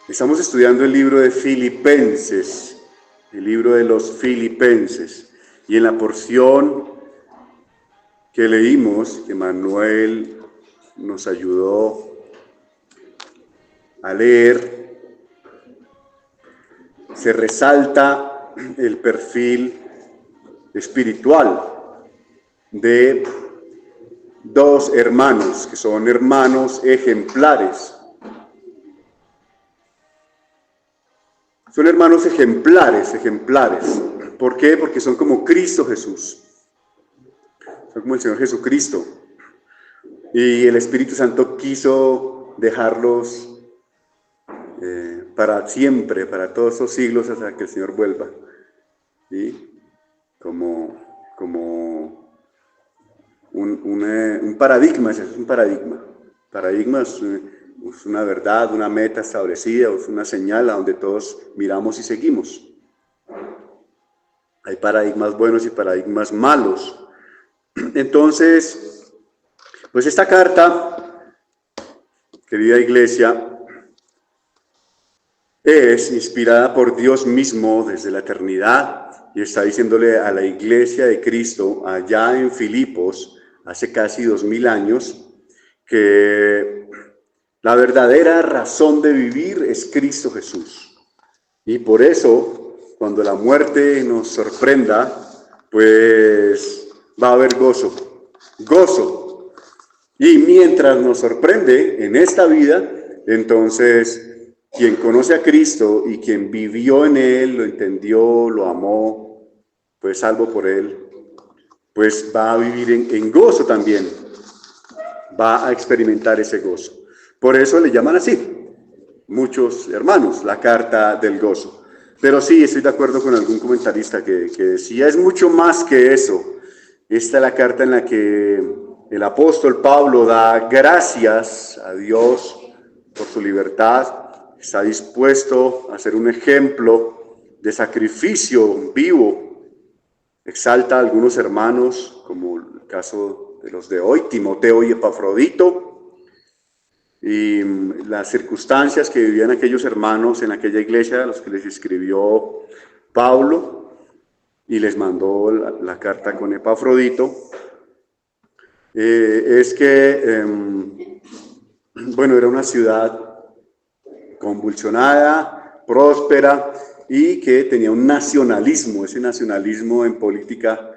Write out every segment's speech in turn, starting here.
Estamos estudiando el libro de Filipenses, el libro de los Filipenses, y en la porción que leímos, que Manuel nos ayudó a leer, se resalta el perfil espiritual de dos hermanos, que son hermanos ejemplares. Son hermanos ejemplares. ¿Por qué? Porque son como Cristo Jesús. Son como el Señor Jesucristo. Y el Espíritu Santo quiso dejarlos para siempre, para todos esos siglos, hasta que el Señor vuelva. ¿Sí? Como un paradigma, es un paradigma. Paradigma es una verdad, una meta establecida, es una señal a donde todos miramos y seguimos. Hay paradigmas buenos y paradigmas malos. Entonces, pues esta carta, querida iglesia, es inspirada por Dios mismo desde la eternidad y está diciéndole a la iglesia de Cristo allá en Filipos, hace casi 2000 años, que la verdadera razón de vivir es Cristo Jesús. Y por eso, cuando la muerte nos sorprenda, pues va a haber gozo. Y mientras nos sorprende en esta vida, entonces quien conoce a Cristo y quien vivió en Él, lo entendió, lo amó, fue salvo por Él, pues va a vivir en gozo también. Va a experimentar ese gozo. Por eso le llaman así, muchos hermanos, la carta del gozo. Pero sí, estoy de acuerdo con algún comentarista que decía, es mucho más que eso. Esta es la carta en la que el apóstol Pablo da gracias a Dios por su libertad, está dispuesto a ser un ejemplo de sacrificio vivo, exalta a algunos hermanos, como el caso de los de hoy, Timoteo y Epafrodito, y las circunstancias que vivían aquellos hermanos en aquella iglesia, a los que les escribió Pablo, y les mandó la carta con Epafrodito, es que, bueno, era una ciudad convulsionada, próspera, y que tenía un nacionalismo, ese nacionalismo en política,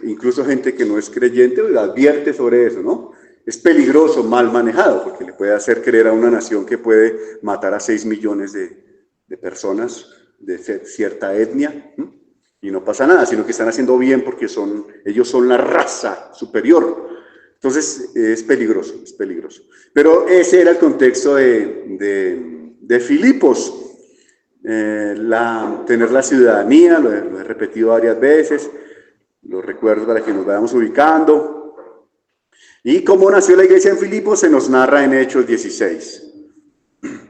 incluso gente que no es creyente advierte sobre eso, ¿no? Es peligroso mal manejado, porque le puede hacer creer a una nación que puede matar a 6 millones de personas de cierta etnia, y no pasa nada, sino que están haciendo bien porque ellos son la raza superior. Entonces es peligroso. Pero ese era el contexto de Filipos. Tener la ciudadanía, lo he repetido varias veces, lo recuerdo para que nos vayamos ubicando. Y cómo nació la iglesia en Filipos se nos narra en Hechos 16.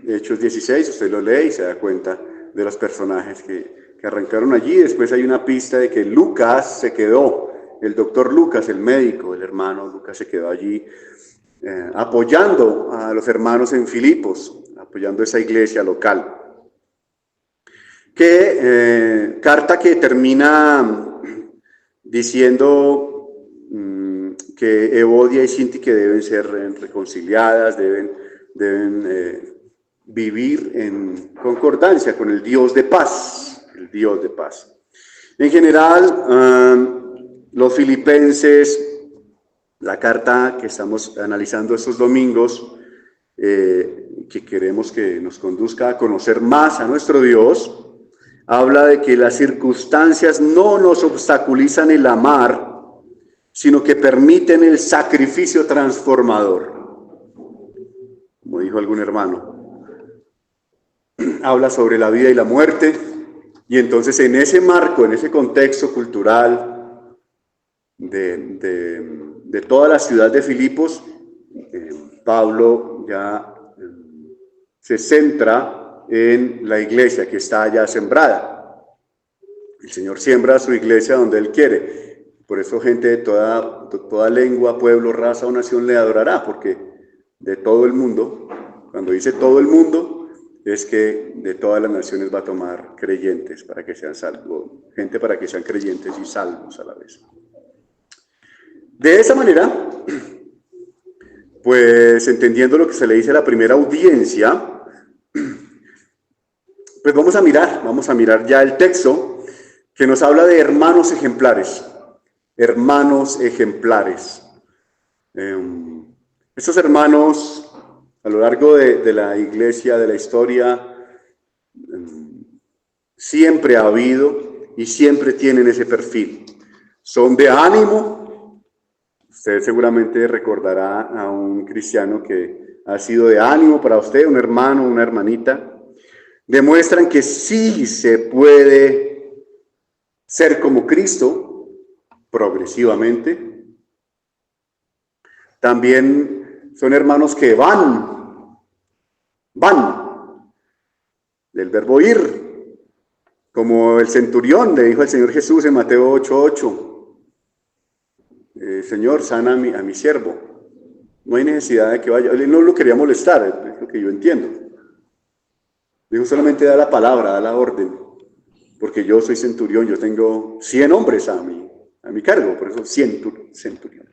Hechos 16, usted lo lee y se da cuenta de los personajes que arrancaron allí. Después hay una pista de que Lucas se quedó, el doctor Lucas, el médico, el hermano Lucas se quedó allí apoyando a los hermanos en Filipos, apoyando esa iglesia local. Carta que termina diciendo que Evodia y Sintique deben ser reconciliadas, deben vivir en concordancia con el Dios de paz, En general, los filipenses, la carta que estamos analizando estos domingos, que queremos que nos conduzca a conocer más a nuestro Dios, habla de que las circunstancias no nos obstaculizan el amar, sino que permiten el sacrificio transformador. Como dijo algún hermano, habla sobre la vida y la muerte, y entonces en ese marco, en ese contexto cultural de toda la ciudad de Filipos, Pablo ya se centra en la iglesia que está allá sembrada. El Señor siembra su iglesia donde Él quiere. Por eso gente de toda lengua, pueblo, raza o nación le adorará, porque de todo el mundo, cuando dice todo el mundo, es que de todas las naciones va a tomar creyentes para que sean salvos, gente para que sean creyentes y salvos a la vez. De esa manera, pues entendiendo lo que se le dice a la primera audiencia, pues vamos a mirar ya el texto que nos habla de hermanos ejemplares. Hermanos ejemplares. Estos hermanos, a lo largo de la iglesia, de la historia, siempre ha habido y siempre tienen ese perfil. Son de ánimo. Usted seguramente recordará a un cristiano que ha sido de ánimo para usted, un hermano, una hermanita. Demuestran que sí se puede ser como Cristo progresivamente. También son hermanos que van, del verbo ir, como el centurión le dijo al Señor Jesús en Mateo 8:8, Señor, sana a mi siervo. No hay necesidad de que vaya. Él no lo quería molestar, es lo que yo entiendo. Dijo, solamente da la palabra, da la orden, porque yo soy centurión, yo tengo 100 hombres a mi cargo, por eso centurión.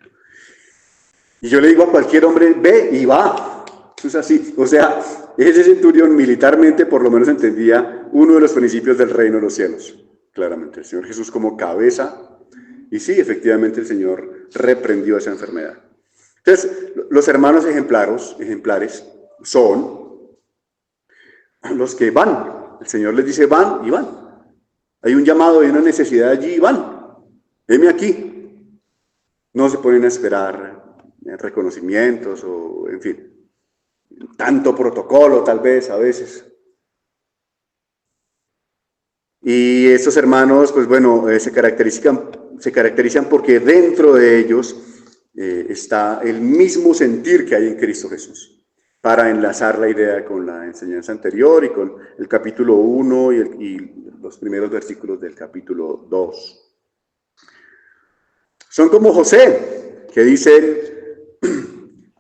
Y yo le digo a cualquier hombre, ve y va. Eso es así. O sea, ese centurión militarmente por lo menos entendía uno de los principios del reino de los cielos. Claramente, el Señor Jesús como cabeza. Y sí, efectivamente el Señor reprendió esa enfermedad. Entonces, los hermanos ejemplares son los que van. El Señor les dice, van y van. Hay un llamado, hay una necesidad allí y van. Heme aquí. No se ponen a esperar reconocimientos o, en fin, tanto protocolo tal vez a veces. Y estos hermanos, pues bueno, se caracterizan porque dentro de ellos está el mismo sentir que hay en Cristo Jesús, para enlazar la idea con la enseñanza anterior y con el capítulo 1 y los primeros versículos del capítulo 2. Son como José, que dice,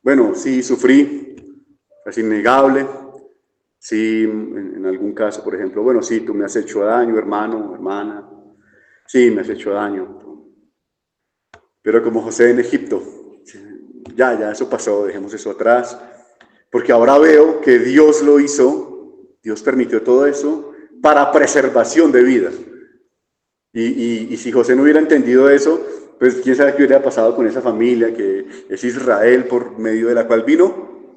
bueno, sí, sufrí, es innegable. Sí, en algún caso, por ejemplo, bueno, sí, tú me has hecho daño, hermano, hermana. Sí, me has hecho daño. Pero como José en Egipto, ya eso pasó, dejemos eso atrás. Porque ahora veo que Dios lo hizo, Dios permitió todo eso para preservación de vida. Y si José no hubiera entendido eso, pues quién sabe qué hubiera pasado con esa familia que es Israel, por medio de la cual vino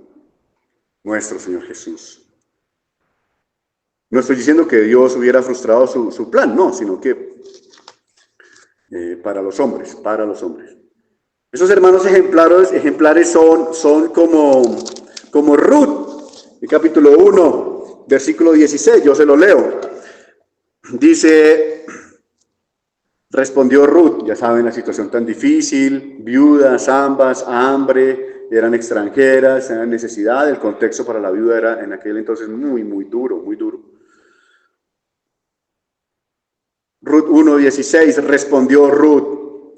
nuestro Señor Jesús. No estoy diciendo que Dios hubiera frustrado su plan, no, sino que para los hombres. Esos hermanos ejemplares son como Ruth, en capítulo 1, versículo 16, yo se lo leo. Dice, respondió Ruth, ya saben la situación tan difícil, viudas ambas, hambre, eran extranjeras, eran necesidad, el contexto para la viuda era en aquel entonces muy, muy duro, muy duro. Ruth 1:16, respondió Ruth,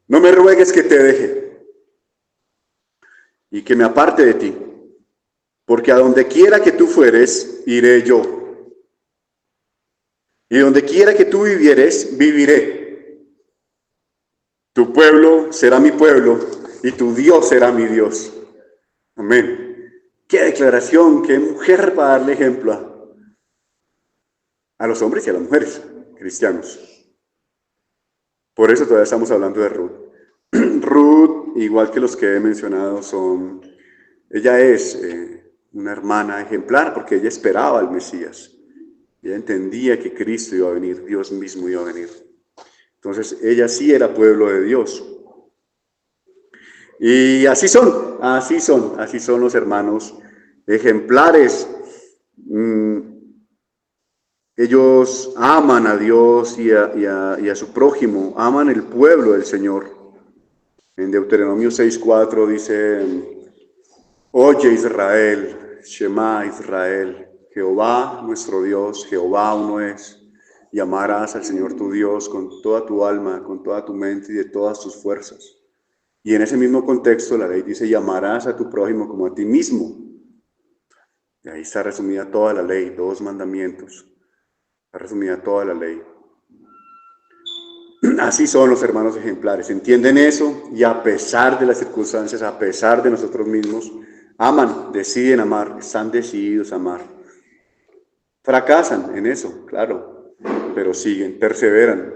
no me ruegues que te deje y que me aparte de ti, porque a donde quiera que tú fueres, iré yo. Y donde quiera que tú vivieres, viviré. Tu pueblo será mi pueblo y tu Dios será mi Dios. Amén. Qué declaración, qué mujer para darle ejemplo a los hombres y a las mujeres cristianos. Por eso todavía estamos hablando de Ruth. Ruth, igual que los que he mencionado, ella es una hermana ejemplar porque ella esperaba al Mesías. Ella entendía que Cristo iba a venir, Dios mismo iba a venir. Entonces ella sí era pueblo de Dios. Y así son los hermanos ejemplares. Ellos aman a Dios y a su prójimo, aman el pueblo del Señor. En Deuteronomio 6:4 dice, oye Israel, Shema Israel, Jehová nuestro Dios, Jehová uno es, y amarás al Señor tu Dios con toda tu alma, con toda tu mente y de todas tus fuerzas. Y en ese mismo contexto la ley dice, y amarás a tu prójimo como a ti mismo. Y ahí está resumida toda la ley, 2 mandamientos. Está resumida toda la ley. Así son los hermanos ejemplares, entienden eso y a pesar de las circunstancias, a pesar de nosotros mismos, aman, deciden amar, están decididos a amar. Fracasan en eso, claro, pero siguen, perseveran,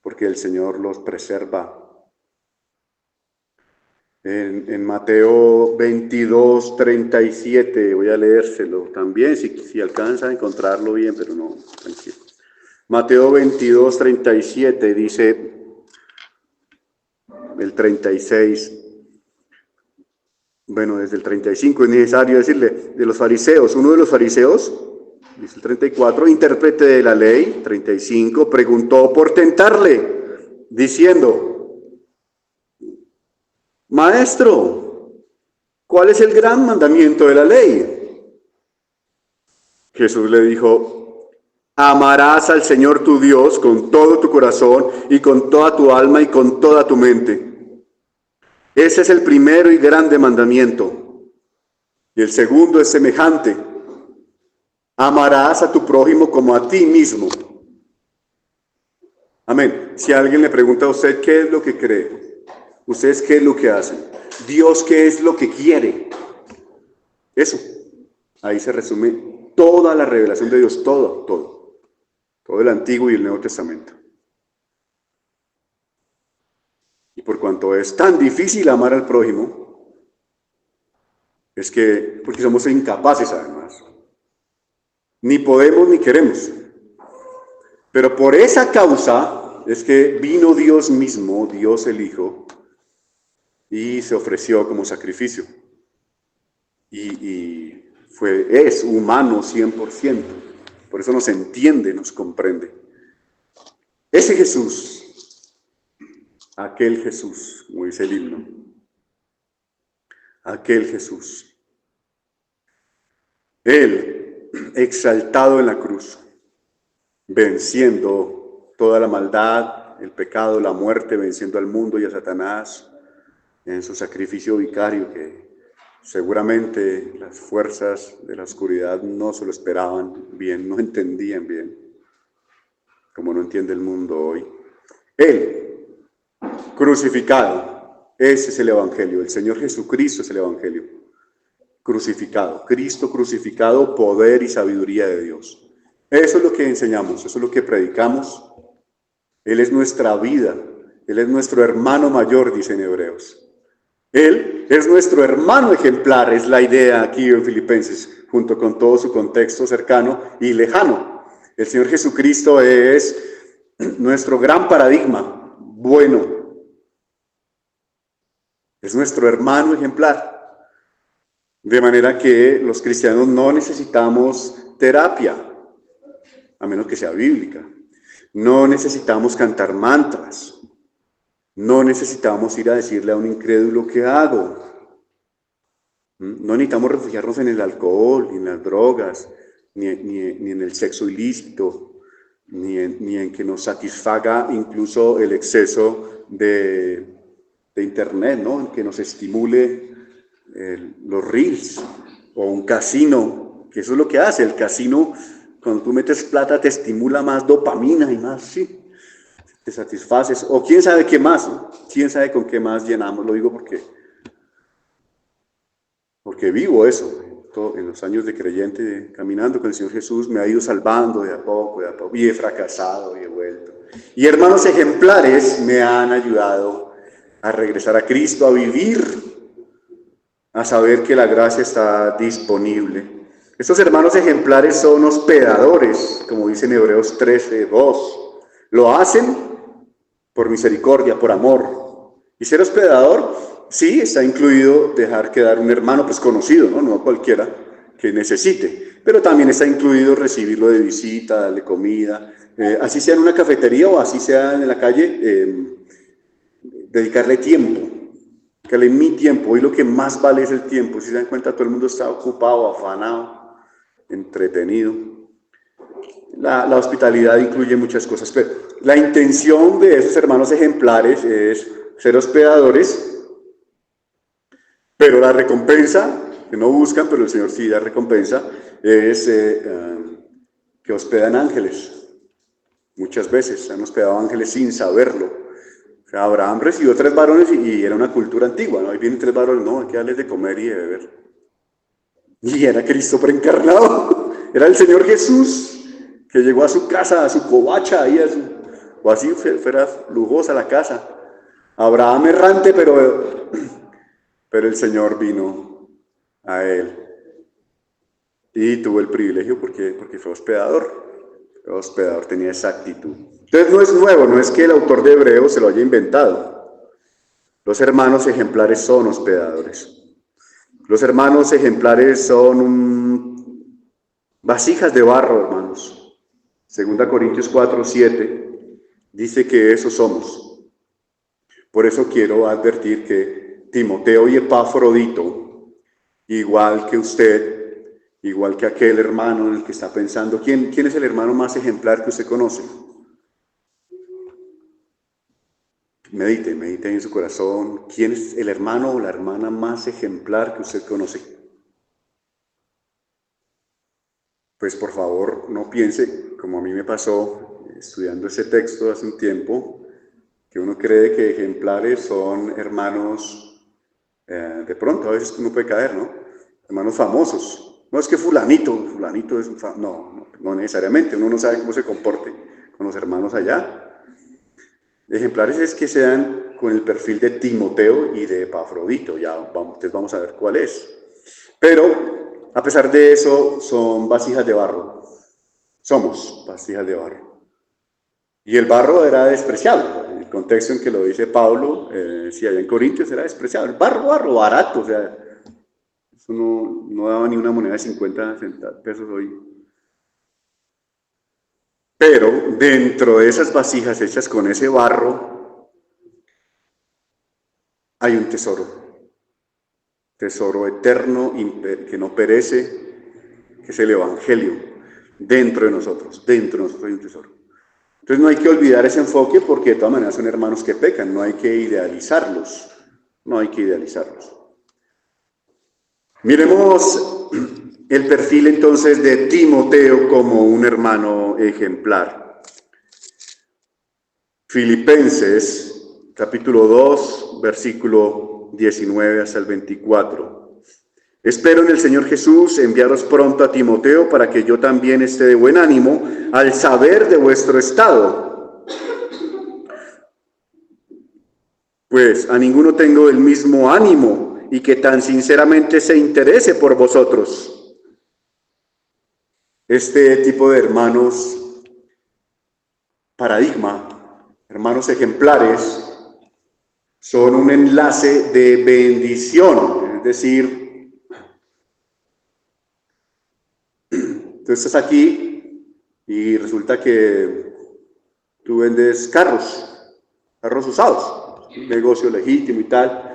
porque el Señor los preserva. En Mateo 22, 37, voy a leérselo también, si alcanza a encontrarlo bien, pero no, tranquilo. Mateo 22, 37 dice, el 36, bueno, desde el 35 es necesario decirle, de los fariseos, uno de los fariseos, dice el 34, intérprete de la ley, 35, preguntó por tentarle, diciendo, Maestro, ¿cuál es el gran mandamiento de la ley? Jesús le dijo, amarás al Señor tu Dios con todo tu corazón y con toda tu alma y con toda tu mente. Ese es el primero y grande mandamiento. Y el segundo es semejante. Amarás a tu prójimo como a ti mismo. Amén. Si alguien le pregunta a usted qué es lo que cree, ustedes qué es lo que hacen, Dios qué es lo que quiere. Eso. Ahí se resume toda la revelación de Dios, todo el Antiguo y el Nuevo Testamento. Y por cuanto es tan difícil amar al prójimo, es que, porque somos incapaces además, ni podemos ni queremos. Pero por esa causa es que vino Dios mismo, Dios el Hijo, y se ofreció como sacrificio. Y es humano 100%. Por eso nos entiende, nos comprende. Ese Jesús, aquel Jesús, como dice el himno, aquel Jesús, Él exaltado en la cruz, venciendo toda la maldad, el pecado, la muerte, venciendo al mundo y a Satanás en su sacrificio vicario que seguramente las fuerzas de la oscuridad no se lo esperaban bien, no entendían bien, como no entiende el mundo hoy. Él, crucificado, ese es el Evangelio, el Señor Jesucristo es el Evangelio. Crucificado, Cristo crucificado, poder y sabiduría de Dios. Eso es lo que enseñamos, eso es lo que predicamos. Él es nuestra vida, Él es nuestro hermano mayor, dicen Hebreos. Él es nuestro hermano ejemplar, es la idea aquí en Filipenses, junto con todo su contexto cercano y lejano. El Señor Jesucristo es nuestro gran paradigma, bueno. Es nuestro hermano ejemplar. De manera que los cristianos no necesitamos terapia, a menos que sea bíblica. No necesitamos cantar mantras. No necesitamos ir a decirle a un incrédulo qué hago. No necesitamos refugiarnos en el alcohol, ni en las drogas, ni en el sexo ilícito, ni en que nos satisfaga incluso el exceso de internet, ¿no? En que nos estimule los reels o un casino, que eso es lo que hace. El casino, cuando tú metes plata, te estimula más dopamina y más, sí. Te satisfaces, o quién sabe qué más, ¿no? Quién sabe con qué más llenamos, lo digo porque vivo eso, en los años de creyente, caminando con el Señor Jesús, me ha ido salvando de a poco, y he fracasado y he vuelto. Y hermanos ejemplares me han ayudado a regresar a Cristo, a vivir, a saber que la gracia está disponible. Estos hermanos ejemplares son hospedadores, como dice en Hebreos 13:2. Lo hacen por misericordia, por amor. Y ser hospedador, sí, está incluido dejar quedar un hermano pues conocido, no cualquiera que necesite, pero también está incluido recibirlo de visita, darle comida, así sea en una cafetería o así sea en la calle, dedicarle tiempo, dedicarle mi tiempo. Hoy lo que más vale es el tiempo. Si se dan cuenta, todo el mundo está ocupado, afanado, entretenido. La hospitalidad incluye muchas cosas, pero la intención de esos hermanos ejemplares es ser hospedadores, pero la recompensa que no buscan, pero el Señor sí da recompensa, es que hospedan ángeles. Muchas veces han hospedado ángeles sin saberlo. O sea, Abraham recibió 3 varones y era una cultura antigua, ¿no? Ahí vienen 3 varones, no, hay que darles de comer y de beber. Y era Cristo preencarnado. Era el Señor Jesús que llegó a su casa, a su covacha, ahí o así fuera lujosa la casa. Abraham errante, pero el Señor vino a él y tuvo el privilegio porque fue hospedador. El hospedador tenía esa actitud. Entonces no es nuevo, no es que el autor de Hebreos se lo haya inventado. Los hermanos ejemplares son hospedadores. Los hermanos ejemplares son vasijas de barro, hermanos. 2 Corintios 4:7 dice que eso somos. Por eso quiero advertir que Timoteo y Epafrodito, igual que usted, igual que aquel hermano en el que está pensando, ¿quién es el hermano más ejemplar que usted conoce? Medite en su corazón. ¿Quién es el hermano o la hermana más ejemplar que usted conoce? Pues por favor, no piense, como a mí me pasó estudiando ese texto hace un tiempo, que uno cree que ejemplares son hermanos, de pronto a veces uno puede caer, ¿no? Hermanos famosos. No es que fulanito es un no necesariamente, uno no sabe cómo se comporte con los hermanos allá. Ejemplares es que sean con el perfil de Timoteo y de Epafrodito, entonces vamos a ver cuál es. Pero, a pesar de eso, son vasijas de barro. Somos vasijas de barro. Y el barro era despreciable. El contexto en que lo dice Pablo, si allá en Corintios era despreciable. El barro, barato, o sea, eso no daba ni una moneda de 50 pesos hoy. Pero dentro de esas vasijas hechas con ese barro hay un tesoro eterno que no perece, que es el Evangelio. Dentro de nosotros hay un tesoro. Entonces no hay que olvidar ese enfoque porque de todas maneras son hermanos que pecan, no hay que idealizarlos. Miremos el perfil entonces de Timoteo como un hermano ejemplar. Filipenses, capítulo 2, versículo 19 hasta el 24. Espero en el Señor Jesús enviaros pronto a Timoteo para que yo también esté de buen ánimo al saber de vuestro estado. Pues a ninguno tengo el mismo ánimo y que tan sinceramente se interese por vosotros. Este tipo de hermanos paradigma, hermanos ejemplares, son un enlace de bendición, es decir, tú estás aquí y resulta que tú vendes carros usados, un negocio legítimo y tal,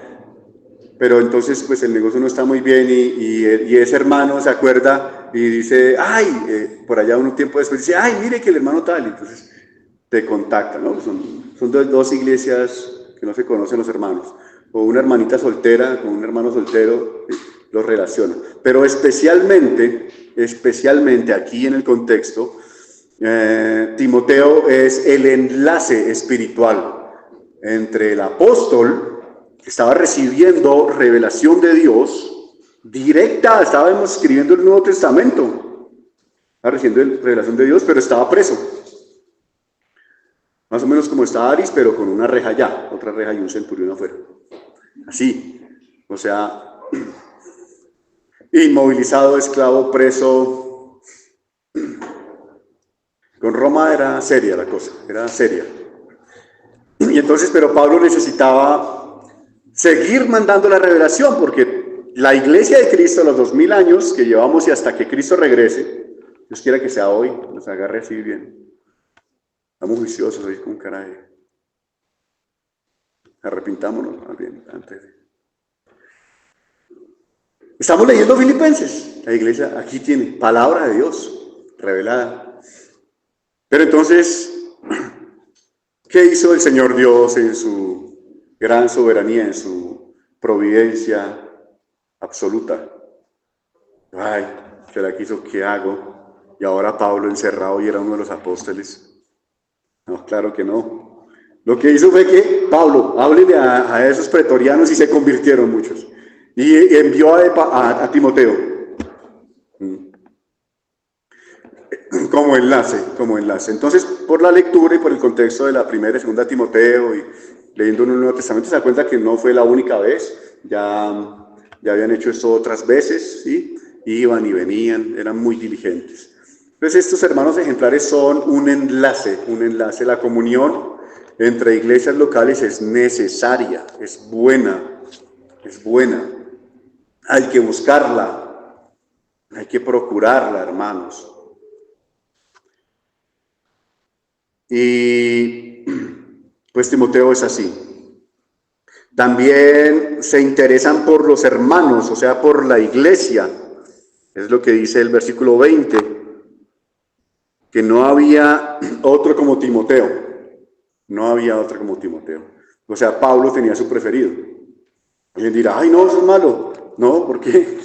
pero entonces pues el negocio no está muy bien y ese hermano se acuerda y dice, por allá un tiempo después dice, mire que el hermano tal, y entonces te contacta, ¿no? Son dos iglesias que no se conocen los hermanos, o una hermanita soltera con un hermano soltero, los relaciona. Pero especialmente aquí en el contexto, Timoteo es el enlace espiritual entre el apóstol, que estaba recibiendo revelación de Dios directa, estábamos escribiendo el Nuevo Testamento, estaba recibiendo revelación de Dios, pero estaba preso. Más o menos como está Aris, pero con una reja allá, otra reja y un centurión afuera. Así, o sea, inmovilizado, esclavo, preso. Con Roma era seria la cosa, era seria. Y entonces, pero Pablo necesitaba seguir mandando la revelación, porque la iglesia de Cristo, los 2000 años que llevamos y hasta que Cristo regrese, Dios quiera que sea hoy, nos agarre así bien. Estamos juiciosos hoy con cara de... Arrepintámonos más bien antes de... Estamos leyendo Filipenses. La iglesia aquí tiene palabra de Dios revelada. Pero entonces, ¿qué hizo el Señor Dios en su gran soberanía, en su providencia absoluta? Ay, ¿será que hizo qué hago? Y ahora Pablo encerrado y era uno de los apóstoles. No, claro que no. Lo que hizo fue que Pablo, háblele a esos pretorianos y se convirtieron muchos. Y envió a Timoteo como enlace, como enlace. Entonces, por la lectura y por el contexto de la primera y segunda Timoteo y leyendo en el Nuevo Testamento, se da cuenta que no fue la única vez. Ya habían hecho esto otras veces, ¿sí? Iban y venían, eran muy diligentes. Entonces, estos hermanos ejemplares son un enlace. La comunión entre iglesias locales es necesaria, es buena, es buena. Hay que buscarla, hay que procurarla, hermanos. Y pues Timoteo es así. También se interesan por los hermanos, o sea, por la iglesia. Es lo que dice el versículo 20, que no había otro como Timoteo. No había otro como Timoteo. O sea, Pablo tenía su preferido. Alguien dirá, ay, no, eso es malo. No, ¿por qué?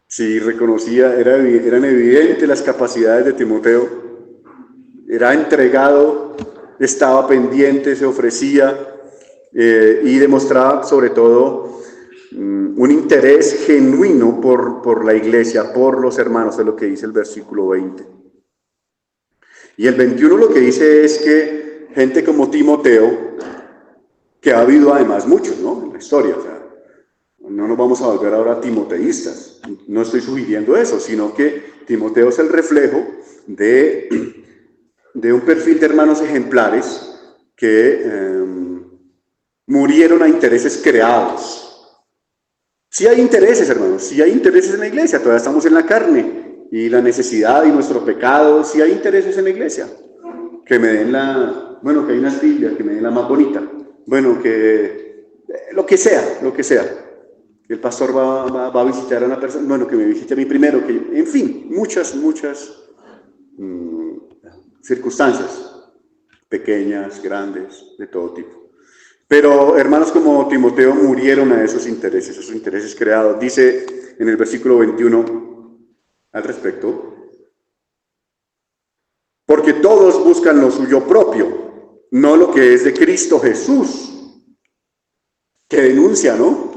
Sí, reconocía, eran evidentes las capacidades de Timoteo. Era entregado, estaba pendiente, se ofrecía y demostraba sobre todo un interés genuino por la iglesia, por los hermanos, es lo que dice el versículo 20. Y el 21 lo que dice es que gente como Timoteo, que ha habido además muchos, ¿no? En la historia, o sea, no nos vamos a volver ahora timoteístas, no estoy sugiriendo eso, sino que Timoteo es el reflejo de un perfil de hermanos ejemplares que murieron a intereses creados. Sí hay intereses, hermanos, sí hay intereses en la iglesia, todavía estamos en la carne y la necesidad y nuestro pecado, sí hay intereses en la iglesia. Que me den bueno, que hay una Biblia, que me den la más bonita, bueno, que lo que sea, el pastor va a visitar a una persona, bueno, que me visite a mí primero, en fin, muchas circunstancias, pequeñas, grandes, de todo tipo. Pero hermanos como Timoteo murieron a esos intereses creados. Dice en el versículo 21 al respecto, porque todos buscan lo suyo propio, no lo que es de Cristo Jesús. Que denuncia, ¿no?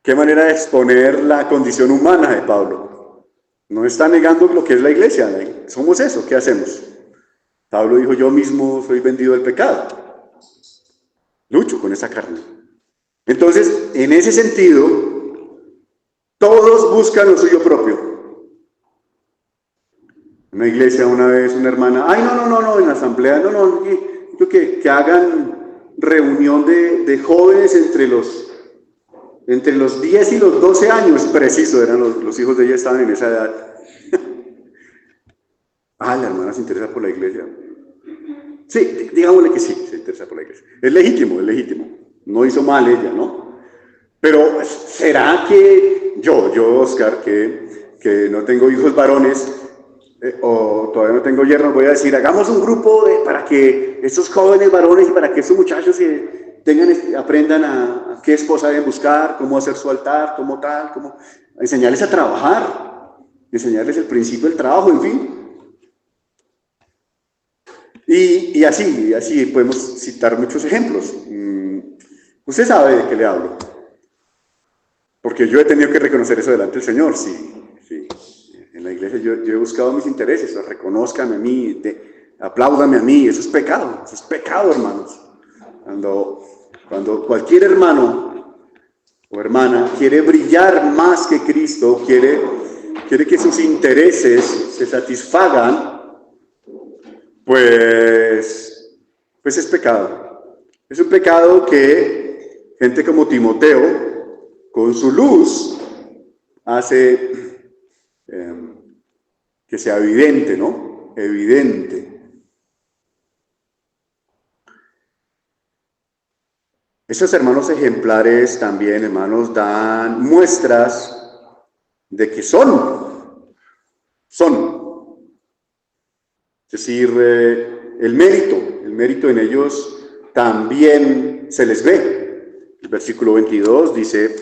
Qué manera de exponer la condición humana de Pablo. No está negando lo que es la iglesia. Somos eso, ¿qué hacemos? Pablo dijo, yo mismo soy vendido del pecado. Lucho con esa carne. Entonces, en ese sentido, todos buscan lo suyo propio. En una iglesia una vez una hermana, ay, no, en la asamblea, no, que hagan reunión de jóvenes entre los 10 y los 12 años, preciso, eran los hijos de ella estaban en esa edad. La hermana se interesa por la iglesia. Sí, digámosle que sí, se interesa por la iglesia. Es legítimo. No hizo mal ella, ¿no? Pero ¿será que yo, Oscar, que no tengo hijos varones, o todavía no tengo yernos, voy a decir, hagamos un grupo para que estos jóvenes varones y para que estos muchachos aprendan a qué esposa deben buscar, cómo hacer su altar, cómo enseñarles a trabajar, enseñarles el principio del trabajo, en fin? Y así podemos citar muchos ejemplos. Usted sabe de qué le hablo, porque yo he tenido que reconocer eso delante del Señor, sí. En la iglesia yo he buscado mis intereses, reconózcanme a mí, apláudame a mí, eso es pecado, hermanos. Cuando cualquier hermano o hermana quiere brillar más que Cristo, quiere que sus intereses se satisfagan, pues es pecado. Es un pecado que gente como Timoteo, con su luz, hace que sea evidente, ¿no? Evidente. Esos hermanos ejemplares también, hermanos, dan muestras de que son. Es decir, el mérito en ellos también se les ve. El versículo 22 dice,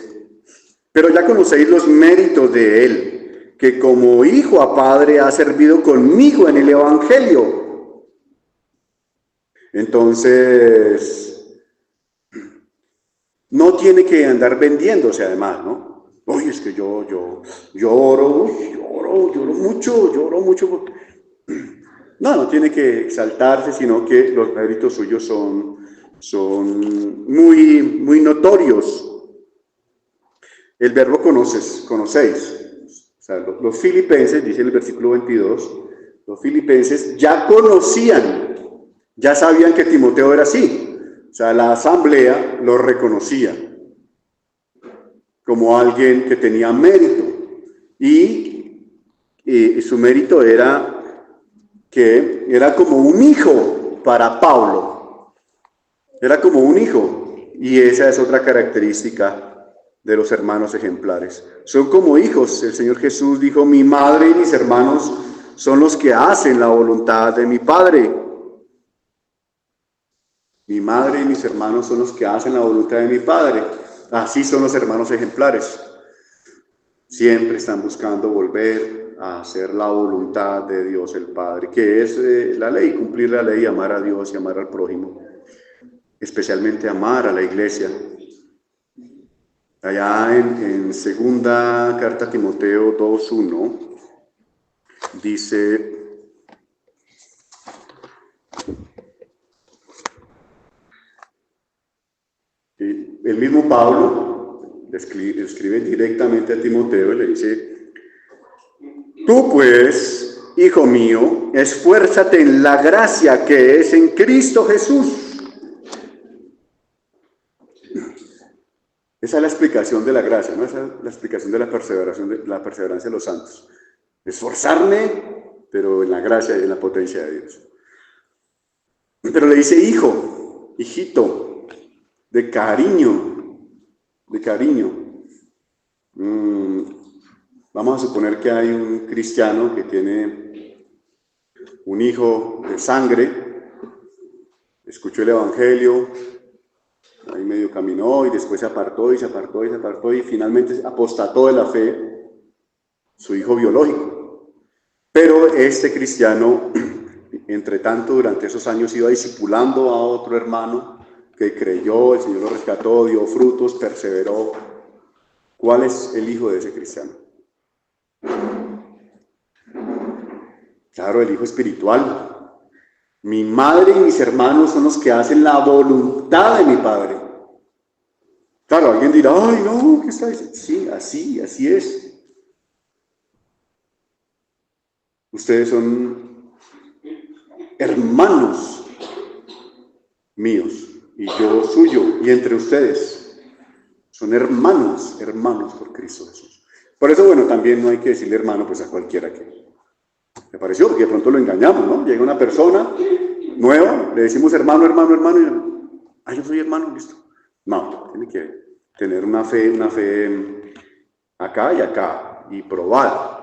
Pero ya conocéis los méritos de él, que como hijo a padre ha servido conmigo en el Evangelio. Entonces, no tiene que andar vendiéndose además, ¿no? Oye, es que yo lloro mucho. No tiene que exaltarse, sino que los méritos suyos son muy, muy notorios. El verbo conocéis. O sea, los filipenses, dice el versículo 22, los filipenses ya conocían, ya sabían que Timoteo era así. O sea, la asamblea lo reconocía como alguien que tenía mérito. Y su mérito era que era como un hijo para Pablo. Era como un hijo. Y esa es otra característica de los hermanos ejemplares. Son como hijos. El Señor Jesús dijo, mi madre y mis hermanos son los que hacen la voluntad de mi Padre. Mi madre y mis hermanos son los que hacen la voluntad de mi Padre. Así son los hermanos ejemplares. Siempre están buscando volver a hacer la voluntad de Dios el Padre, que es la ley, cumplir la ley, amar a Dios y amar al prójimo. Especialmente amar a la iglesia. Allá en segunda carta a Timoteo 2:1 dice, el mismo Pablo escribe directamente a Timoteo y le dice, tú pues, hijo mío, esfuérzate en la gracia que es en Cristo Jesús. Esa es la explicación de la gracia, ¿no? Esa es la explicación de la perseverancia de los santos. Esforzarme, pero en la gracia y en la potencia de Dios. Pero le dice hijo, hijito, de cariño. Vamos a suponer que hay un cristiano que tiene un hijo de sangre, escuchó el Evangelio, ahí medio caminó y después se apartó y finalmente apostató de la fe, su hijo biológico. Pero este cristiano, entre tanto, durante esos años iba discipulando a otro hermano que creyó, el Señor lo rescató, dio frutos, perseveró. ¿Cuál es el hijo de ese cristiano? Claro, el hijo espiritual. Mi madre y mis hermanos son los que hacen la voluntad de mi Padre. Claro, alguien dirá, ay, no, ¿qué está diciendo? Sí, así es. Ustedes son hermanos míos y yo suyo, y entre ustedes son hermanos por Cristo Jesús. Por eso, bueno, también no hay que decirle hermano pues a cualquiera que me pareció, porque de pronto lo engañamos, ¿no? Llega una persona nueva, le decimos hermano, y yo soy hermano, listo. No, tiene que tener una fe acá y probar.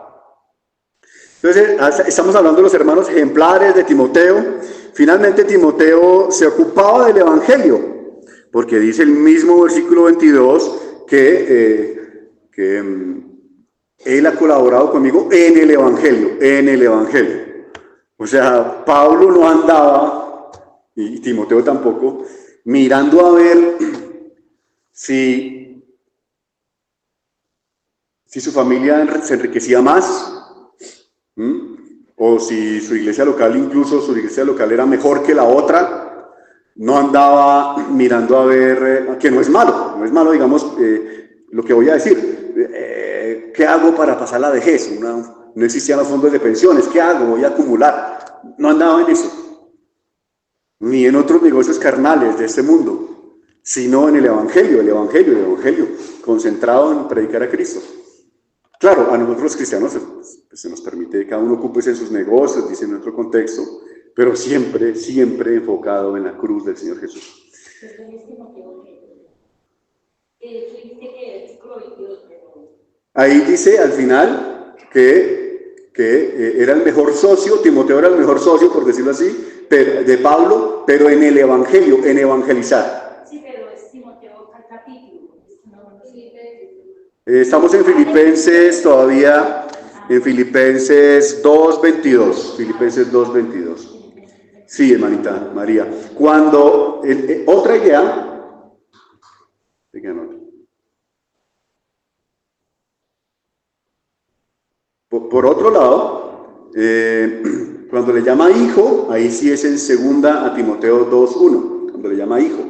Entonces, estamos hablando de los hermanos ejemplares de Timoteo. Finalmente, Timoteo se ocupaba del Evangelio, porque dice el mismo versículo 22 que él ha colaborado conmigo en el Evangelio. O sea, Pablo no andaba, y Timoteo tampoco, mirando a ver si su familia se enriquecía más, o si su iglesia local, incluso su iglesia local era mejor que la otra. No andaba mirando a ver, que no es malo, digamos, lo que voy a decir. ¿Qué hago para pasar la vejez? No existían los fondos de pensiones. ¿Qué hago? Voy a acumular. No andaba en eso. Ni en otros negocios carnales de este mundo, sino en el Evangelio, concentrado en predicar a Cristo. Claro, a nosotros los cristianos se nos permite, cada uno ocúpese en sus negocios, dice en nuestro contexto, pero siempre enfocado en la cruz del Señor Jesús. Ahí dice al final que era el mejor socio, Timoteo era el mejor socio, por decirlo así, de Pablo, pero en el Evangelio, en evangelizar. Sí, pero es Timoteo al capítulo. Estamos en Filipenses todavía, en Filipenses 2:22. Filipenses 2:22. Sí, hermanita María. Cuando, otra idea, por otro lado, cuando le llama hijo, ahí sí es en 2 Timoteo 2:1, cuando le llama hijo.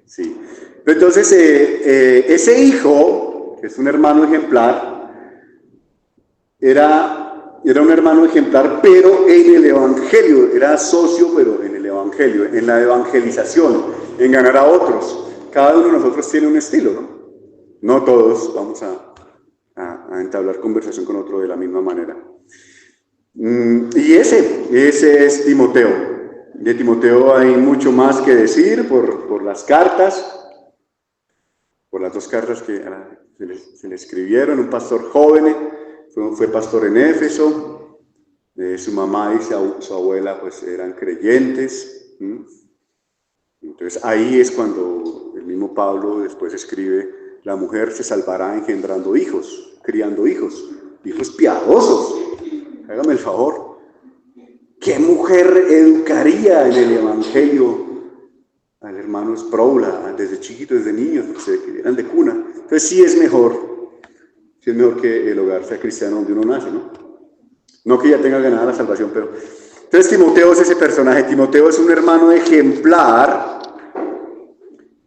Sí. Pero entonces, ese hijo, que es un hermano ejemplar, era un hermano ejemplar, pero en el evangelio, era socio, pero en el evangelio, en la evangelización, en ganar a otros. Cada uno de nosotros tiene un estilo, ¿no? No todos vamos a entablar conversación con otro de la misma manera. Y ese es Timoteo. De Timoteo hay mucho más que decir por las cartas, por las 2 cartas que se le escribieron. Un pastor joven, fue pastor en Éfeso, su mamá y su abuela pues eran creyentes. Entonces ahí es cuando el mismo Pablo después escribe: la mujer se salvará engendrando hijos, criando hijos piadosos. Hágame el favor. ¿Qué mujer educaría en el evangelio al hermano Sproula desde chiquito, desde niños, que eran de cuna? Entonces sí es mejor que el hogar sea cristiano donde uno nace, ¿no? No que ya tenga ganada la salvación, pero... Entonces Timoteo es ese personaje. Timoteo es un hermano ejemplar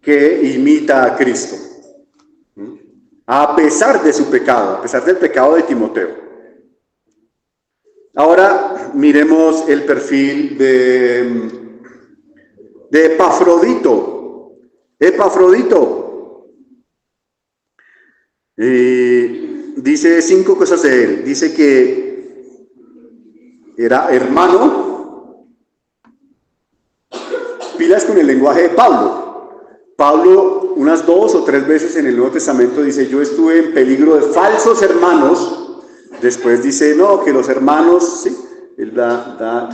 que imita a Cristo, a pesar de su pecado, a pesar del pecado de Timoteo. Ahora miremos el perfil de Epafrodito. Epafrodito. Dice 5 cosas de él. Dice que era hermano. Pilas con el lenguaje de Pablo. Pablo unas 2 o 3 veces en el Nuevo Testamento dice: yo estuve en peligro de falsos hermanos. Después dice, no, que los hermanos, sí, él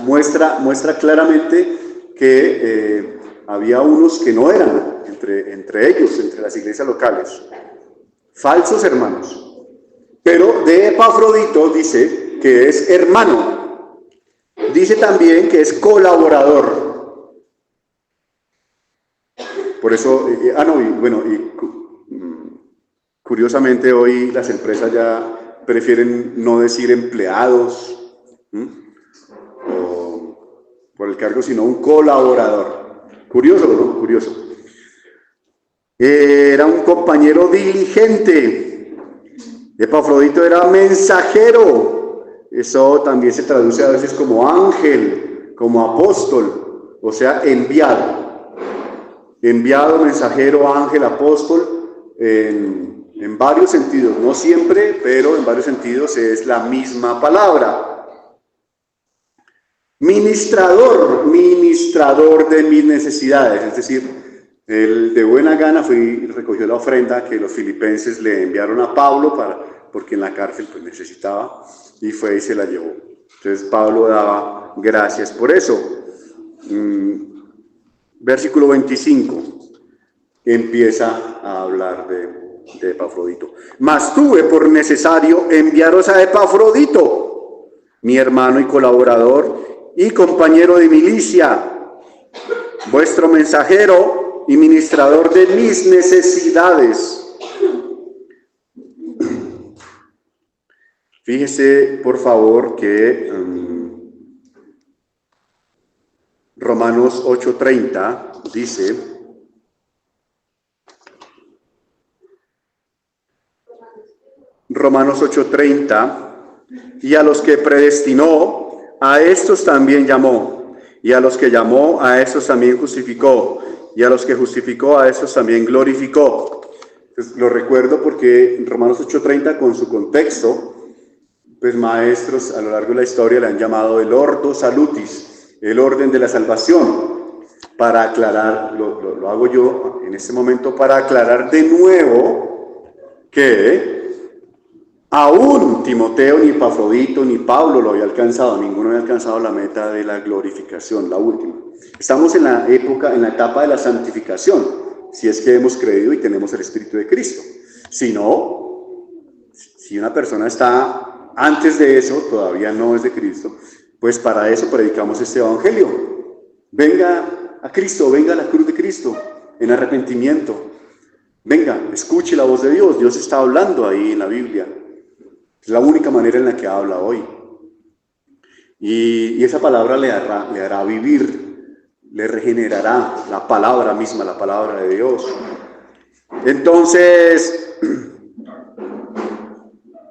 muestra claramente que había unos que no eran entre ellos, entre las iglesias locales, falsos hermanos. Pero de Epafrodito dice que es hermano. Dice también que es colaborador. Por eso, curiosamente hoy las empresas ya prefieren no decir empleados o por el cargo, sino un colaborador. Curioso, ¿no? Curioso. Era un compañero diligente. Epafrodito era mensajero. Eso también se traduce a veces como ángel, como apóstol, o sea, enviado. Enviado, mensajero, ángel, apóstol, en varios sentidos, no siempre, pero en varios sentidos es la misma palabra. Ministrador de mis necesidades, es decir, él de buena gana fue y recogió la ofrenda que los filipenses le enviaron a Pablo porque en la cárcel pues necesitaba, y fue y se la llevó. Entonces Pablo daba gracias por eso. Versículo 25 empieza a hablar de Epafrodito. Mas tuve por necesario enviaros a Epafrodito, mi hermano y colaborador y compañero de milicia, vuestro mensajero y ministrador de mis necesidades. Fíjese, por favor, que Romanos 8:30 dice: Romanos 8:30, y a los que predestinó, a estos también llamó, y a los que llamó, a estos también justificó, y a los que justificó, a estos también glorificó. Entonces, lo recuerdo porque Romanos 8:30, con su contexto, pues maestros a lo largo de la historia le han llamado el Ordo Salutis, el orden de la salvación. Para aclarar, lo hago yo en este momento para aclarar de nuevo que aún Timoteo, ni Epafrodito, ni Pablo lo había alcanzado, ninguno había alcanzado la meta de la glorificación, la última. Estamos en la etapa de la santificación, si es que hemos creído y tenemos el Espíritu de Cristo. Si no, Si una persona está antes de eso, todavía no es de Cristo, pues para eso predicamos este evangelio. Venga a Cristo, venga a la cruz de Cristo, en arrepentimiento. Venga, escuche la voz de Dios. Dios está hablando ahí en la Biblia. Es la única manera en la que habla hoy. Y esa palabra le hará vivir, le regenerará la palabra misma, la palabra de Dios. Entonces,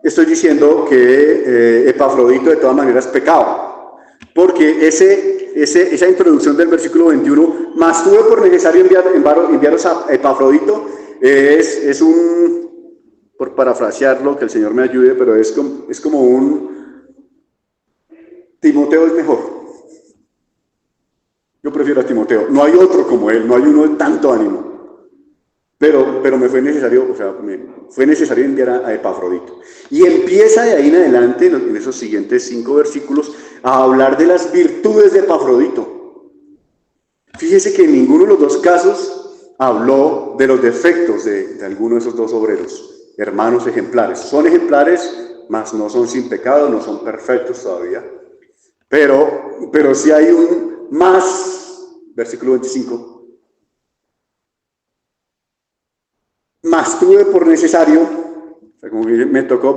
estoy diciendo que Epafrodito de todas maneras pecaba, porque esa introducción del versículo 21, mas tuve por necesario enviaros a Epafrodito, es un, por parafrasearlo, que el Señor me ayude, pero es como un Timoteo es mejor. Yo prefiero a Timoteo. No hay otro como él, no hay uno de tanto ánimo. Pero me fue necesario, fue necesario enviar a Epafrodito. Y empieza de ahí en adelante, en esos siguientes 5 versículos, a hablar de las virtudes de Epafrodito. Fíjese que en ninguno de los dos casos habló de los defectos de alguno de esos dos obreros, hermanos ejemplares. Son ejemplares, mas no son sin pecado, no son perfectos todavía. Pero sí hay un más, versículo 25. Más tuve por necesario, o sea, como que me tocó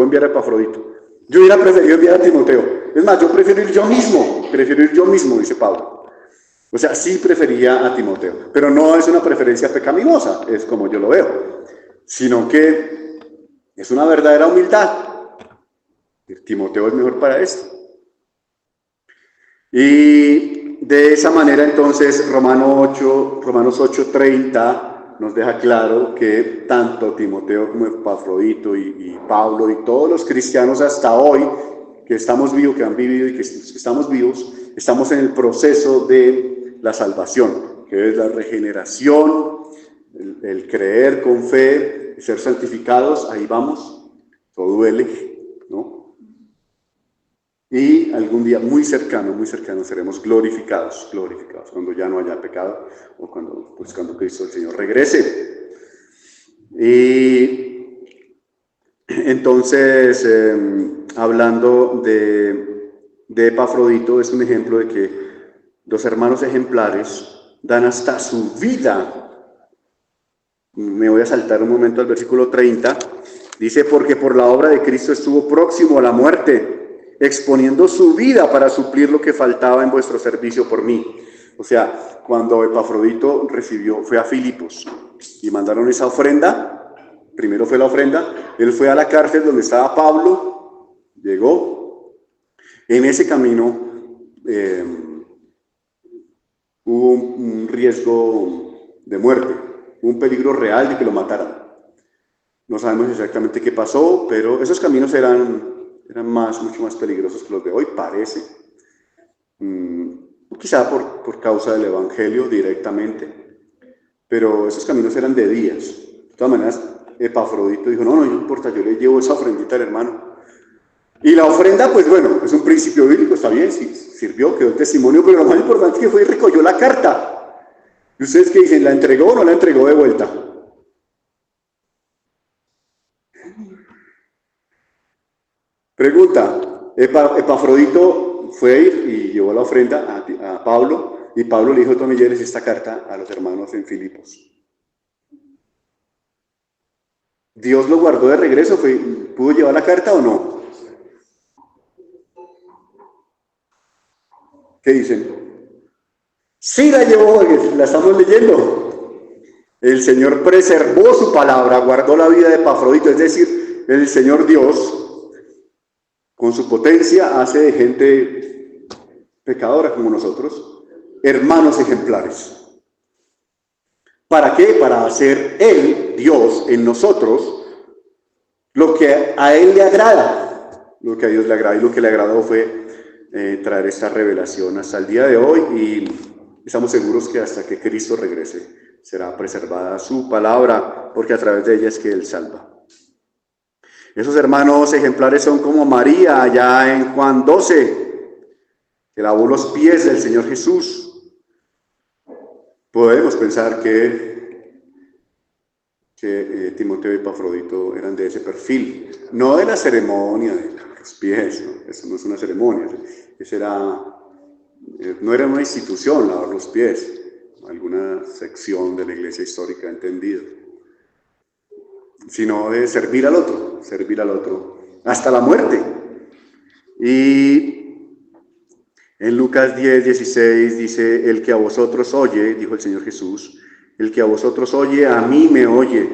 enviar a Epafrodito. Yo hubiera preferido enviar a Timoteo. Es más, yo prefiero ir yo mismo, dice Pablo. O sea, sí prefería a Timoteo, pero no es una preferencia pecaminosa, es como yo lo veo, sino que es una verdadera humildad. Timoteo es mejor para esto. Y de esa manera entonces Romanos 8:30 nos deja claro que tanto Timoteo como Epafrodito y Pablo y todos los cristianos hasta hoy que estamos vivos, que han vivido y que estamos vivos, estamos en el proceso de la salvación, que es la regeneración, el creer con fe, ser santificados, ahí vamos, todo duele, ¿no? Y algún día muy cercano seremos glorificados, cuando ya no haya pecado o cuando Cristo el Señor regrese. Y entonces, hablando de Epafrodito, es un ejemplo de que los hermanos ejemplares dan hasta su vida. Me voy a saltar un momento al versículo 30. Dice, porque por la obra de Cristo estuvo próximo a la muerte, exponiendo su vida para suplir lo que faltaba en vuestro servicio por mí. O sea, cuando Epafrodito fue a Filipos y mandaron esa ofrenda, primero fue la ofrenda, él fue a la cárcel donde estaba Pablo, llegó, en ese camino hubo un riesgo de muerte, un peligro real de que lo mataran. No sabemos exactamente qué pasó, pero esos caminos eran mucho más peligrosos que los de hoy, parece. Quizá por causa del evangelio directamente, pero esos caminos eran de días. De todas maneras, Epafrodito dijo, no importa, yo le llevo esa ofrendita al hermano. Y la ofrenda, pues bueno, es un principio bíblico, está bien, sí, sirvió, quedó el testimonio, pero lo más importante es que fue y recogió la carta. ¿Y ustedes qué dicen? ¿La entregó o no la entregó de vuelta? Pregunta, Epafrodito fue a ir y llevó la ofrenda a Pablo, y Pablo le dijo, tome, lleves esta carta a los hermanos en Filipos. ¿Dios lo guardó de regreso? ¿Pudo llevar la carta o no? ¿Qué dicen? Sí la llevó, la estamos leyendo. El Señor preservó su palabra, guardó la vida de Epafrodito, es decir, el Señor Dios, con su potencia, hace de gente pecadora como nosotros, hermanos ejemplares. ¿Para qué? Para hacer Él, Dios, en nosotros, lo que a Él le agrada, lo que a Dios le agrada, y lo que le agradó fue traer esta revelación hasta el día de hoy, y estamos seguros que hasta que Cristo regrese será preservada su palabra, porque a través de ella es que Él salva. Esos hermanos ejemplares son como María allá en Juan 12, que lavó los pies del Señor Jesús. Podemos pensar que que Timoteo y Epafrodito eran de ese perfil, no de la ceremonia de los pies, ¿no? Eso no es una ceremonia, no era una institución lavar los pies, alguna sección de la iglesia histórica entendido, sino de servir al otro, hasta la muerte. Y en Lucas 10:16 dice, el que a vosotros oye, dijo el Señor Jesús, el que a vosotros oye, a mí me oye,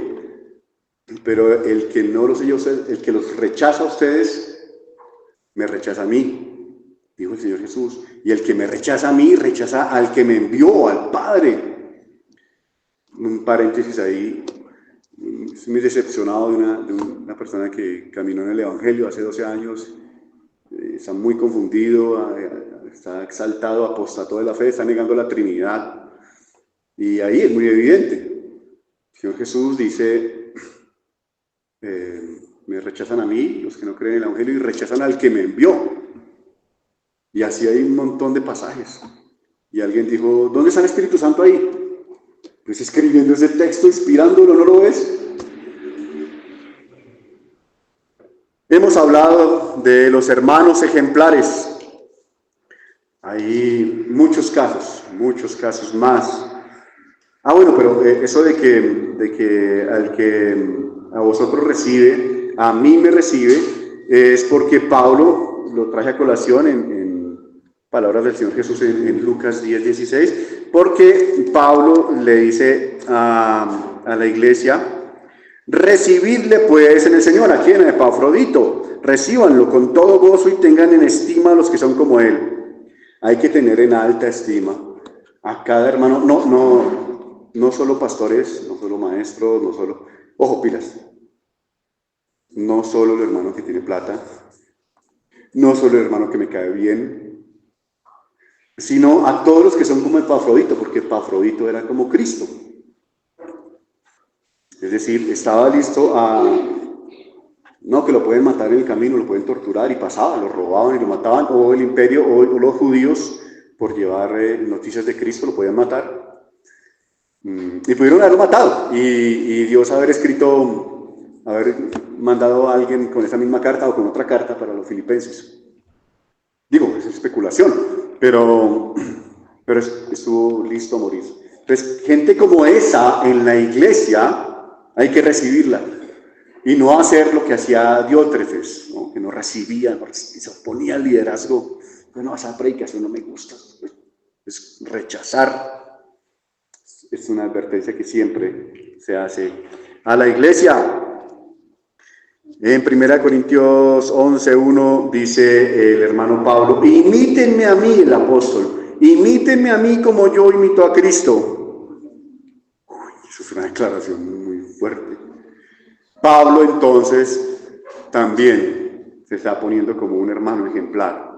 pero el que no los oye a ustedes, el que los rechaza a ustedes, me rechaza a mí, dijo el Señor Jesús. Y el que me rechaza a mí, rechaza al que me envió, al Padre. Un paréntesis ahí, estoy muy decepcionado de una persona que caminó en el Evangelio hace 12 años, está muy confundido, está exaltado, apostató de la fe, está negando la Trinidad. Y ahí es muy evidente. El Señor Jesús dice, me rechazan a mí, los que no creen en el Evangelio, y rechazan al que me envió. Y así hay un montón de pasajes. Y alguien dijo, ¿dónde está el Espíritu Santo ahí? Pues escribiendo ese texto, inspirándolo, ¿no lo ves? Hemos hablado de los hermanos ejemplares. Hay muchos casos más. Bueno, pero eso de que al que a vosotros recibe, a mí me recibe, es porque Pablo lo traje a colación en palabras del Señor Jesús en Lucas 10:16, porque Pablo le dice a la iglesia, recibidle pues en el Señor, ¿a quién? A Epafrodito, recíbanlo con todo gozo y tengan en estima a los que son como él. Hay que tener en alta estima a cada hermano, no solo pastores, no solo maestros, no solo, ojo pilas, no solo el hermano que tiene plata, no solo el hermano que me cae bien, sino a todos los que son como Epafrodito, porque Epafrodito era como Cristo. Es decir, estaba listo no, que lo pueden matar en el camino, lo pueden torturar, y pasaba, lo robaban y lo mataban, o el imperio, o los judíos, por llevar noticias de Cristo, lo podían matar. Y pudieron haberlo matado, y Dios haber mandado a alguien con esa misma carta o con otra carta para los filipenses. Digo, es especulación, pero estuvo listo a morir. Entonces, gente como esa en la iglesia hay que recibirla y no hacer lo que hacía Diótrefes, ¿no? Que no recibía, se oponía al liderazgo. Bueno, esa predicación no me gusta, es rechazar. Es una advertencia que siempre se hace a la iglesia. En 1 Corintios 11:1 dice el hermano Pablo, imítenme a mí, el apóstol, imítenme a mí como yo imito a Cristo. Eso es una declaración muy fuerte. Pablo entonces también se está poniendo como un hermano ejemplar.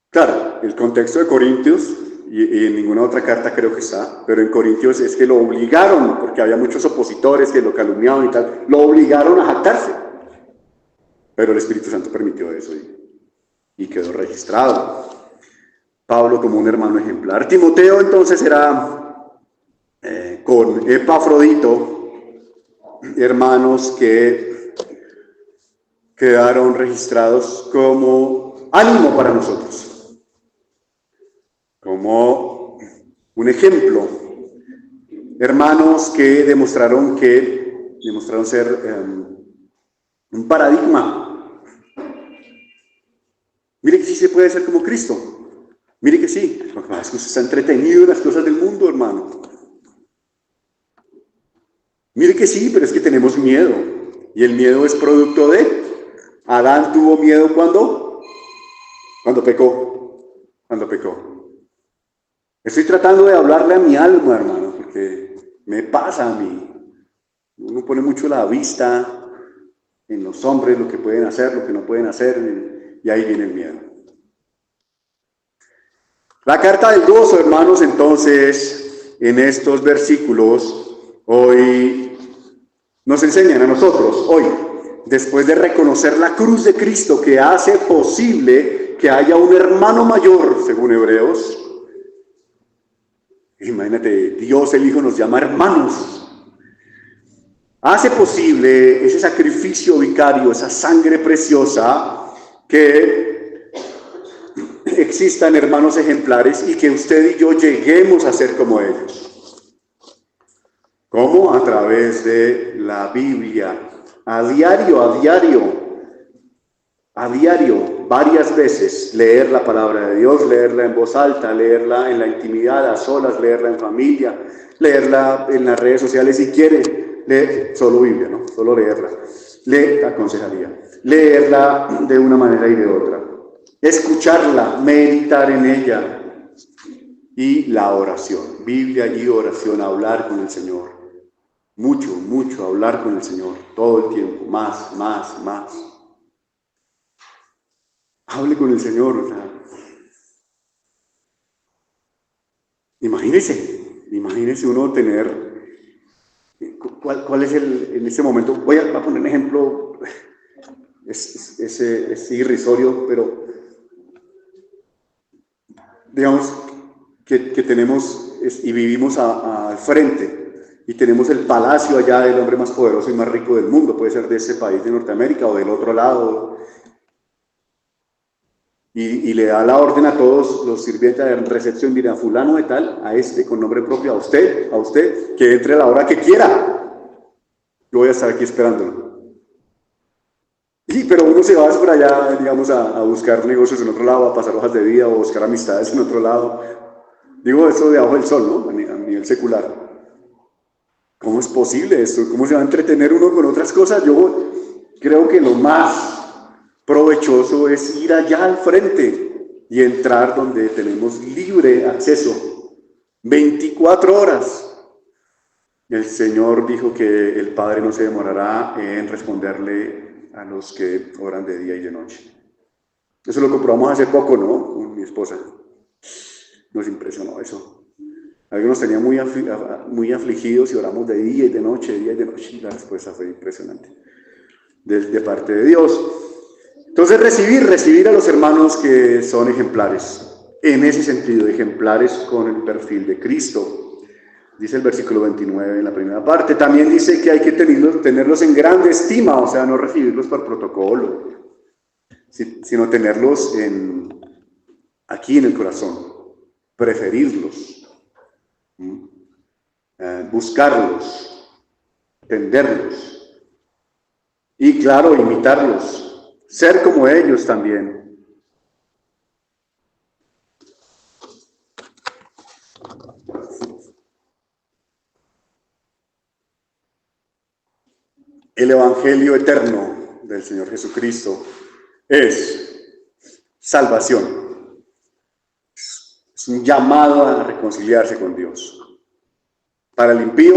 Claro, el contexto de Corintios, y en ninguna otra carta creo que está, pero en Corintios es que lo obligaron, porque había muchos opositores que lo calumniaban y tal, lo obligaron a jactarse. Pero el Espíritu Santo permitió eso y quedó registrado. Pablo como un hermano ejemplar. Timoteo entonces era con Epafrodito, hermanos que quedaron registrados como ánimo para nosotros, como un ejemplo, hermanos que demostraron ser un paradigma. Mire que sí se puede ser como Cristo, mire que sí, lo que pasa es que usted está entretenido en las cosas del mundo, hermano. Mire que sí, pero es que tenemos miedo, y el miedo es producto de Adán. Tuvo miedo cuando pecó. Estoy tratando de hablarle a mi alma, hermano, porque me pasa a mí. Uno pone mucho la vista en los hombres, lo que pueden hacer, lo que no pueden hacer, y ahí viene el miedo. La carta del gozo, hermanos, entonces, en estos versículos, hoy nos enseñan a nosotros, hoy, después de reconocer la cruz de Cristo que hace posible que haya un hermano mayor, según Hebreos, Imagínate, Dios el Hijo nos llama hermanos. Hace posible ese sacrificio vicario, esa sangre preciosa, que existan hermanos ejemplares y que usted y yo lleguemos a ser como ellos. ¿Cómo? A través de la Biblia, a diario, varias veces, leer la palabra de Dios, leerla en voz alta, leerla en la intimidad, a solas, leerla en familia, leerla en las redes sociales si quiere, leer solo Biblia, ¿no? Solo leerla. Le aconsejaría leerla de una manera y de otra, escucharla, meditar en ella y la oración, Biblia y oración, hablar con el Señor, mucho hablar con el Señor, todo el tiempo, más. Hable con el Señor, o sea, imagínese uno tener, ¿cuál es en ese momento? Voy a poner un ejemplo, es irrisorio, pero digamos que tenemos y vivimos al frente y tenemos el palacio allá del hombre más poderoso y más rico del mundo, puede ser de ese país de Norteamérica o del otro lado, y le da la orden a todos los sirvientes de recepción, mira, fulano de tal, a este, con nombre propio, a usted, que entre a la hora que quiera. Yo voy a estar aquí esperándolo. Sí, pero uno se va por allá, digamos, a buscar negocios en otro lado, a pasar hojas de vida o buscar amistades en otro lado. Digo, eso debajo del sol, ¿no? A nivel secular. ¿Cómo es posible esto? ¿Cómo se va a entretener uno con otras cosas? Yo creo que lo más provechoso es ir allá al frente y entrar donde tenemos libre acceso, 24 horas. El Señor dijo que el Padre no se demorará en responderle a los que oran de día y de noche. Eso lo comprobamos hace poco, ¿no? Con mi esposa. Nos impresionó eso. Algunos tenían muy afligidos y oramos de día y de noche, y la respuesta fue impresionante de parte de Dios. Entonces recibir a los hermanos que son ejemplares, en ese sentido, ejemplares con el perfil de Cristo. Dice el versículo 29 en la primera parte. También dice que hay que tenerlos en grande estima, o sea, no recibirlos por protocolo, sino tenerlos aquí en el corazón, preferirlos, buscarlos, entenderlos y, claro, imitarlos, ser como ellos también. El Evangelio eterno del Señor Jesucristo es salvación. Es un llamado a reconciliarse con Dios. Para el impío,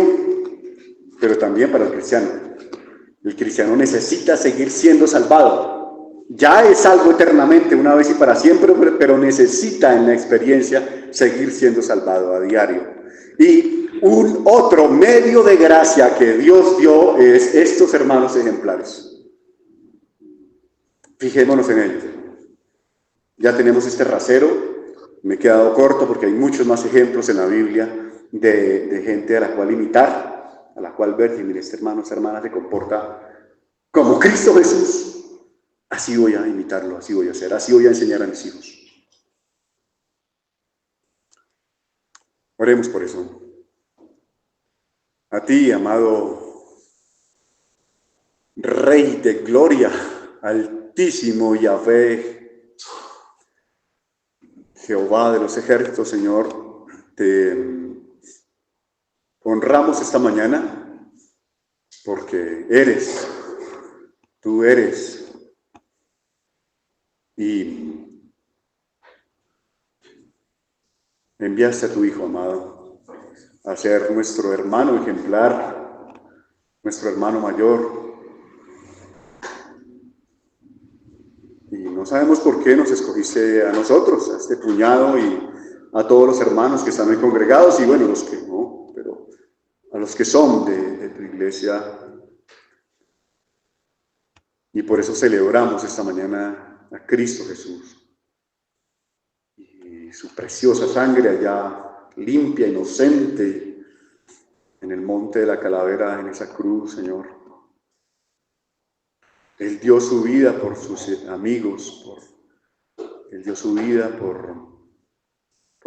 pero también para el cristiano. El cristiano necesita seguir siendo salvado. Ya es salvo eternamente, una vez y para siempre, pero necesita en la experiencia seguir siendo salvado a diario. Y un otro medio de gracia que Dios dio es estos hermanos ejemplares. Fijémonos en ellos. Ya tenemos este rasero. Me he quedado corto porque hay muchos más ejemplos en la Biblia de gente a la cual imitar, a la cual ver, y mire, este hermano, esta hermana se comporta como Cristo Jesús. Así voy a imitarlo, así voy a hacer, así voy a enseñar a mis hijos. Oremos por eso. A ti, amado Rey de gloria, altísimo Yahvé, Jehová de los ejércitos, Señor, te honramos esta mañana porque tú eres, y enviaste a tu Hijo amado a ser nuestro hermano ejemplar, nuestro hermano mayor. Y no sabemos por qué nos escogiste a nosotros, a este puñado y a todos los hermanos que están hoy congregados, y bueno, los que no, pero a los que son de tu iglesia. Y por eso celebramos esta mañana a Cristo Jesús y su preciosa sangre allá limpia, inocente, en el monte de la calavera, en esa cruz, Señor. Él dio su vida por sus amigos, Él dio su vida por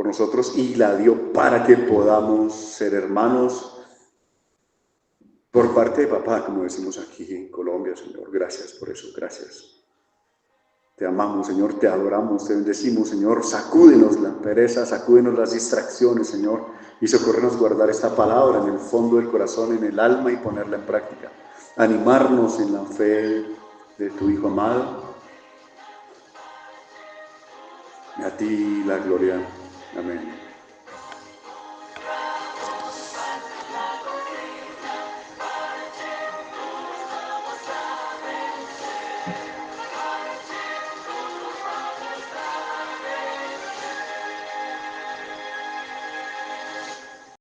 nosotros y la dio para que podamos ser hermanos por parte de papá, como decimos aquí en Colombia, Señor. Gracias por eso, gracias. Te amamos, Señor, te adoramos, te bendecimos, Señor. Sacúdenos la pereza, sacúdenos las distracciones, Señor, y socórrenos guardar esta palabra en el fondo del corazón, en el alma y ponerla en práctica. Animarnos en la fe de tu Hijo amado. Y a ti la gloria. Amén.